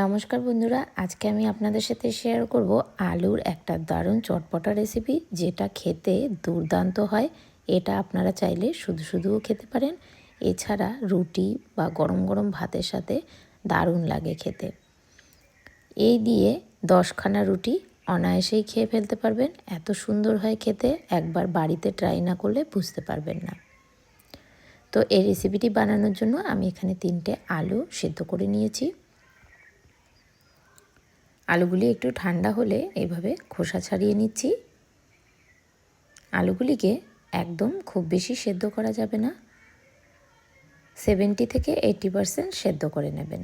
নমস্কার বন্ধুরা, আজকে আমি আপনাদের সাথে শেয়ার করব আলুর একটা দারুণ চটপটা রেসিপি, যেটা খেতে দুর্দান্ত হয়। এটা আপনারা চাইলে শুধু শুধুও খেতে পারেন, এছাড়া রুটি বা গরম গরম ভাতের সাথে দারুণ লাগে খেতে। এই দিয়ে 10খানা রুটি অনায়াসেই খেয়ে ফেলতে পারবেন, এত সুন্দর হয় খেতে। একবার বাড়িতে ট্রাই না করলে বুঝতে পারবেন না। তো এই রেসিপিটি বানানোর জন্য আমি এখানে 3টে আলু সেদ্ধ করে নিয়েছি। আলুগুলি একটু ঠান্ডা হলে এইভাবে খোসা ছাড়িয়ে নিচ্ছি। আলুগুলিকে একদম খুব বেশি সেদ্ধ করা যাবে না, 70 থেকে 80% সেদ্ধ করে নেবেন।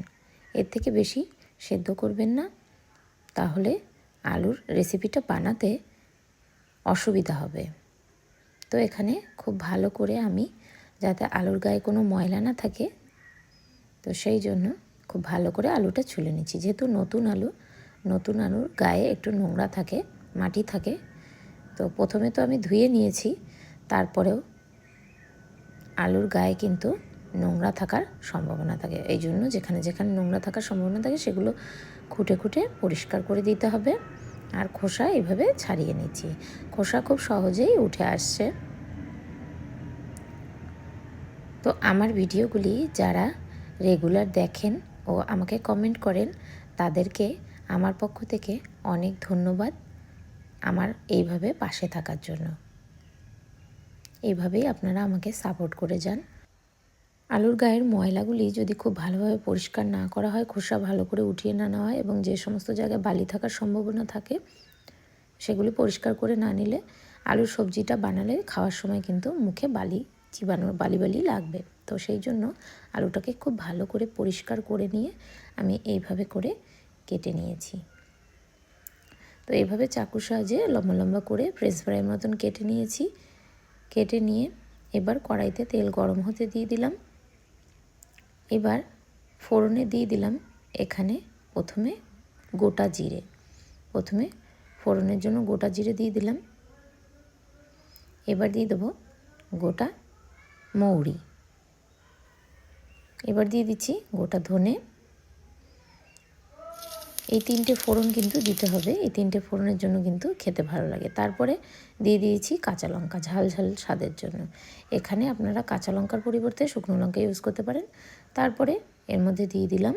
এর থেকে বেশি সেদ্ধ করবেন না, তাহলে আলুর রেসিপিটা বানাতে অসুবিধা হবে। তো এখানে খুব ভালো করে আমি, যাতে আলুর গায়ে কোনো ময়লা না থাকে, তো সেই জন্য খুব ভালো করে আলুটা ছুলে নিচ্ছি। যেহেতু নতুন আলুর গায়ে একটু নোংরা থাকে, মাটি থাকে। তো প্রথমে তো আমি ধুয়ে নিয়েছি, তারপরেও আলুর গায়ে কিন্তু নোংরা থাকার সম্ভাবনা থাকে। এই জন্য যেখানে যেখানে নোংরা থাকার সম্ভাবনা থাকে সেগুলো খুঁটে খুঁটে পরিষ্কার করে দিতে হবে। আর খোসা এইভাবে ছাড়িয়ে নিচ্ছি। খোসা খুব সহজেই উঠে আসছে। তো আমার ভিডিওগুলি যারা রেগুলার দেখেন ও আমাকে কমেন্ট করেন, তাদেরকে আমার পক্ষ থেকে অনেক ধন্যবাদ আমার এইভাবে পাশে থাকার জন্য। এইভাবেই আপনারা আমাকে সাপোর্ট করে যান। আলুর গায়ের ময়লাগুলি যদি খুব ভালোভাবে পরিষ্কার না করা হয়, খোসা ভালো করে উঠিয়ে না নেওয়া হয় এবং যে সমস্ত জায়গায় বালি থাকার সম্ভাবনা থাকে সেগুলি পরিষ্কার করে না নিলে আলুর সবজিটা বানালে খাওয়ার সময় কিন্তু মুখে চিবানোর বালি লাগবে। তো সেই জন্য আলুটাকে খুব ভালো করে পরিষ্কার করে নিয়ে আমি এইভাবে করে কেটে নিয়েছি। তো এইভাবে চাকুর সাহায্যে লম্বা লম্বা করে ফ্রেঞ্চ ফ্রাইয়ের মতন কেটে নিয়েছি। কেটে নিয়ে এবার কড়াইতে তেল গরম হতে দিয়ে দিলাম। এবার ফোড়নে দিয়ে দিলাম এখানে প্রথমে গোটা জিরে। প্রথমে ফোড়নের জন্য গোটা জিরে দিয়ে দিলাম। এবার দিয়ে দেবো গোটা মৌরি। এবার দিয়ে দিচ্ছি গোটা ধনে। এই 3টে ফোড়ন কিন্তু দিতে হবে, এই 3টে ফোড়নের জন্য কিন্তু খেতে ভালো লাগে। তারপরে দিয়ে দিয়েছি কাঁচা লঙ্কা, ঝাল ঝাল স্বাদের জন্য। এখানে আপনারা কাঁচা লঙ্কার পরিবর্তে শুকনো লঙ্কা ইউজ করতে পারেন। তারপরে এর মধ্যে দিয়ে দিলাম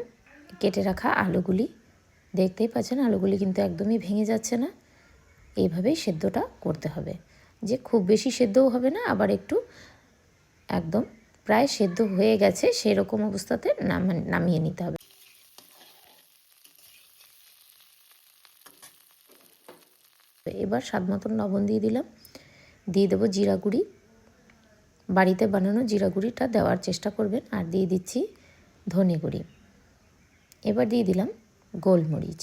কেটে রাখা আলুগুলি। দেখতেই পাচ্ছেন আলুগুলি কিন্তু একদমই ভেঙে যাচ্ছে না। এইভাবেই সেদ্ধটা করতে হবে, যে খুব বেশি সেদ্ধও হবে না, আবার একটু একদম প্রায় সেদ্ধ হয়ে গেছে সেরকম অবস্থাতে নামিয়ে নিতে হবে। এবার স্বাদ মতন লবণ দিয়ে দিলাম। দিয়ে দেবো জিরা গুঁড়ি। বাড়িতে বানানো জিরা গুঁড়িটা দেওয়ার চেষ্টা করবেন। আর দিয়ে দিচ্ছি ধনে গুঁড়ি। এবার দিয়ে দিলাম গোলমরিচ।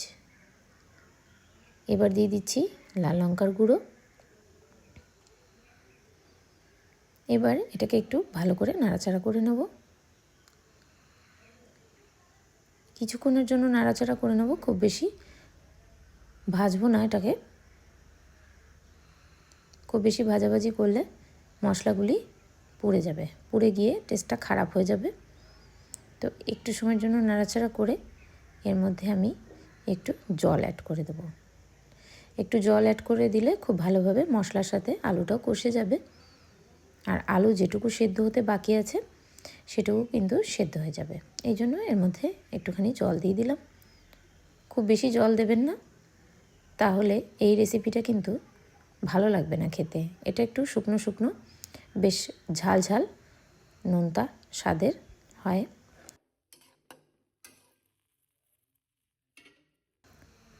এবার দিয়ে দিচ্ছি লাল লঙ্কার গুঁড়ো। এবার এটাকে একটু ভালো করে নাড়াচাড়া করে নেব। কিছুক্ষণের জন্য নাড়াচাড়া করে নেব, খুব বেশি ভাজবো না এটাকে। খুব বেশি ভাজাভাজি করলে মশলাগুলি পুড়ে যাবে, পুড়ে গিয়ে টেস্টটা খারাপ হয়ে যাবে। তো একটু সময়ের জন্য নাড়াচাড়া করে এর মধ্যে আমি একটু জল অ্যাড করে দেব। একটু জল অ্যাড করে দিলে খুব ভালোভাবে মশলার সাথে আলুটাও কষে যাবে। আর আলু যেটুকু সেদ্ধ হতে বাকি আছে সেটুকু কিন্তু সেদ্ধ হয়ে যাবে। এই জন্য এর মধ্যে একটুখানি জল দিয়ে দিলাম। খুব বেশি জল দেবেন না, তাহলে এই রেসিপিটা কিন্তু ভালো লাগবে না খেতে। এটা একটু শুকনো শুকনো, বেশ ঝাল ঝাল নোনতা স্বাদের হয়।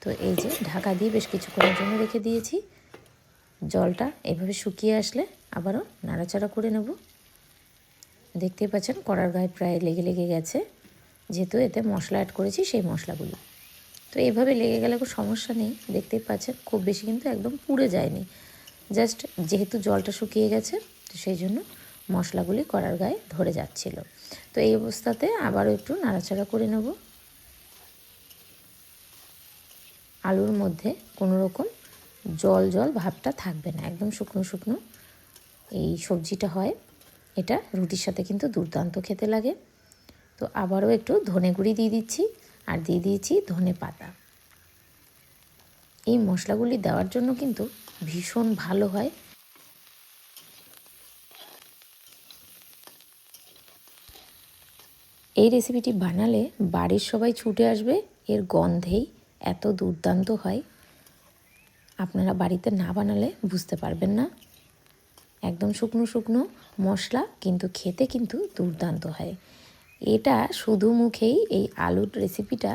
তো এই যে ঢাকা দিয়ে বেশ কিছুক্ষণের জন্য রেখে দিয়েছি। জলটা এভাবে শুকিয়ে আসলে আবারও নাড়াচাড়া করে নেব। দেখতেই পাচ্ছেন কড়ার গায়ে প্রায় লেগে লেগে গেছে, যেহেতু এতে মশলা অ্যাড করেছি সেই মশলাগুলি। তো এইভাবে লেগে গেলে কোনো সমস্যা নেই। দেখতেই পাচ্ছেন খুব বেশি কিন্তু একদম পুড়ে যায়নি, জাস্ট যেহেতু জলটা শুকিয়ে গেছে তো সেই জন্য মশলাগুলি কড়ার গায়ে ধরে যাচ্ছিল। তো এই অবস্থাতে আবারও একটু নাড়াচাড়া করে নেব। আলুর মধ্যে কোনো রকম জল ভাবটা থাকবে না, একদম শুকনো শুকনো এই সবজিটা হয়। এটা রুটির সাথে কিন্তু দুর্দান্ত খেতে লাগে। তো আবারও একটু ধনে গুঁড়ি দিয়ে দিচ্ছি। আর দিয়ে দিয়েছি ধনে পাতা। এই মশলাগুলি দেওয়ার জন্য কিন্তু ভীষণ ভালো হয়। এই রেসিপিটি বানালে বাড়ির সবাই ছুটে আসবে, এর গন্ধেই এত দুর্দান্ত হয়। আপনারা বাড়িতে না বানালে বুঝতে পারবেন না। একদম শুকনো শুকনো মশলা, কিন্তু খেতে কিন্তু দুর্দান্ত হয়। এটা শুধু মুখেই, এই আলুর রেসিপিটা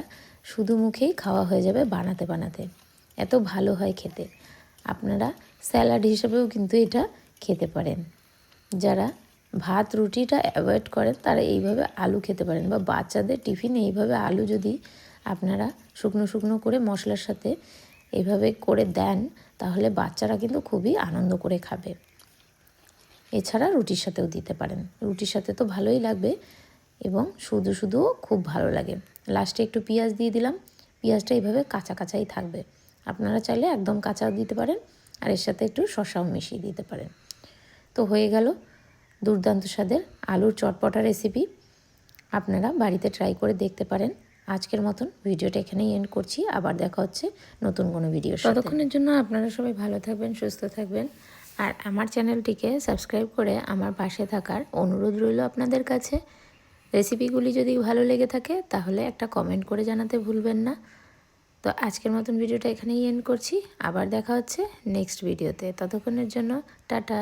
শুধু মুখেই খাওয়া হয়ে যাবে বানাতে বানাতে, এত ভালো হয় খেতে। আপনারা স্যালাড হিসেবেও কিন্তু এটা খেতে পারেন। যারা ভাত রুটিটা অ্যাভয়েড করেন তারা এইভাবে আলু খেতে পারেন, বা বাচ্চাদের টিফিনে এইভাবে আলু যদি আপনারা শুকনো শুকনো করে মশলার সাথে এইভাবে করে দেন, তাহলে বাচ্চারা কিন্তু খুবই আনন্দ করে খাবে। এছাড়া রুটির সাথেও দিতে পারেন, রুটির সাথে তো ভালোই লাগবে এবং শুধু শুধুও খুব ভালো লাগে। লাস্টে একটু পেঁয়াজ দিয়ে দিলাম, পেঁয়াজটা এইভাবে কাঁচা কাঁচাই থাকবে। আপনারা চাইলে একদম কাঁচাও দিতে পারেন, আর এর সাথে একটু শসাও মিশিয়ে দিতে পারেন। তো হয়ে গেল দুর্দান্ত স্বাদের আলুর চটপটা রেসিপি। আপনারা বাড়িতে ট্রাই করে দেখতে পারেন। আজকের মতন ভিডিওটা এখানেই এন্ড করছি। আবার দেখা হচ্ছে নতুন কোনো ভিডিও। ততক্ষণের জন্য আপনারা সবাই ভালো থাকবেন, সুস্থ থাকবেন, আর আমার চ্যানেলটিকে সাবস্ক্রাইব করে আমার পাশে থাকার অনুরোধ রইল আপনাদের কাছে। রেসিপিগুলি যদি ভালো লেগে থাকে তাহলে একটা কমেন্ট করে জানাতে ভুলবেন না। তো আজকের মতন ভিডিওটা এখানেই এন্ড করছি। আবার দেখা হচ্ছে নেক্সট ভিডিওতে। ততক্ষণের জন্য টাটা।